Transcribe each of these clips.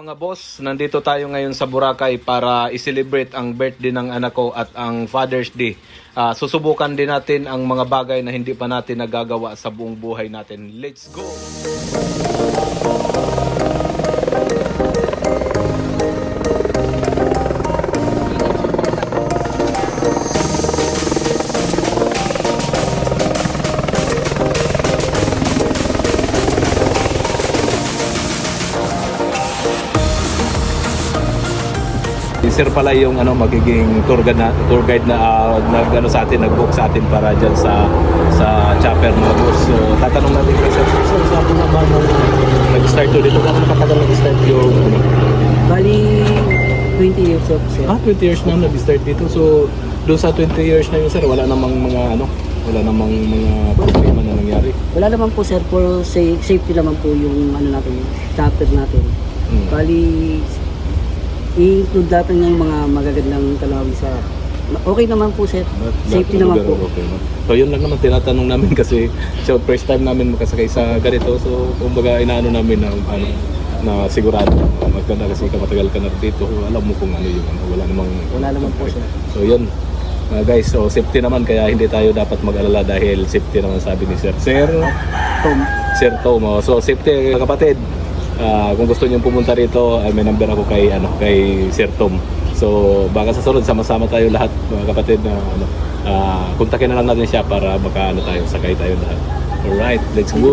Mga boss, nandito tayo ngayon sa Boracay para i-celebrate ang birthday ng anak ko at ang Father's Day. Susubukan din natin ang mga bagay na hindi pa natin nagagawa sa buong buhay natin. Let's go! Si Sir pala yung magiging tour guide na nag-ano sa atin, nag-book sa atin para diyan sa chopper mga boss. So tatanong natin kay Sir, sabi na ba nag-start to dito? Kano nakatagal nag-start yung Bali, 20 years of sir. 20 years na nag-start dito. So doon sa 20 years na yun Sir, wala namang mga problema na nangyari. Wala naman po sir, for safety naman po yung natin, chapter natin. Bali, i-include natin yung mga magagandang talawag sa... Okay naman po sir, safety naman po. Okay, no? So yun lang naman tinatanong namin kasi so, first time namin makasakay sa ganito. So kumbaga inaano namin na sigurado maganda kasi matagal ka na dito. Alam mo kung ano yung Wala naman po sir. So yun. Guys, so safety naman kaya hindi tayo dapat mag-alala dahil safety naman sabi ni Sir Tom. Sir Tom. So safety kapatid. Kung gusto niyo pumunta rito, may number ako kay Sir Tom. So baka sa sunod sama-sama tayo lahat mga kapatid na kontakin na lang natin siya para sakay tayo lahat. Alright, let's go.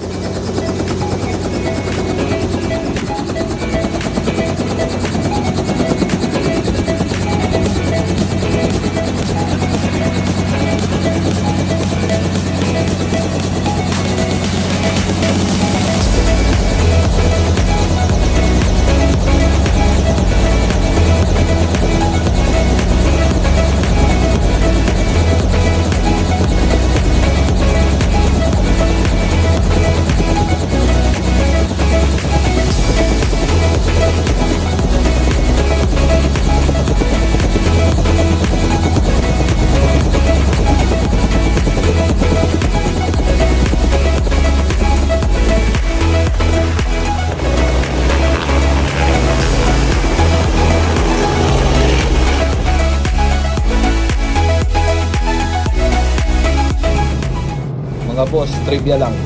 Mga boss, trivia lang.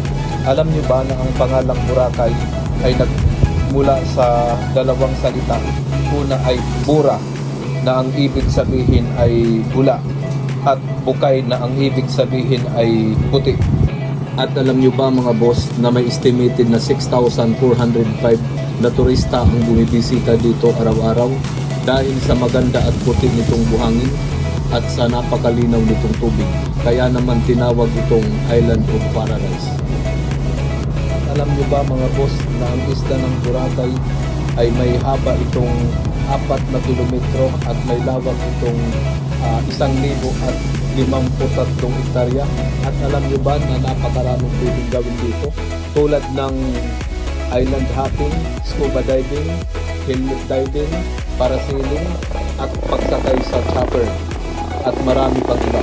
Alam niyo ba na ang pangalang Boracay ay nagmula sa dalawang salita? Una ay bura, na ang ibig sabihin ay bula, at bukay na ang ibig sabihin ay puti. At alam niyo ba mga boss na may estimated na 6,405 na turista ang bumibisita dito araw-araw dahil sa maganda at puti nitong buhangin at sa napakalinaw nitong tubig. Kaya naman tinawag itong Island of Paradise. At alam niyo ba mga boss na ang isla ng Boracay ay may haba itong 4 na kilometro at may lawak itong 1,053 hektarya. At alam niyo ba na napakaraming pwedeng gawin dito tulad ng island hopping, scuba diving, helmet diving, parasailing at pagsakay sa chopper at marami pang iba.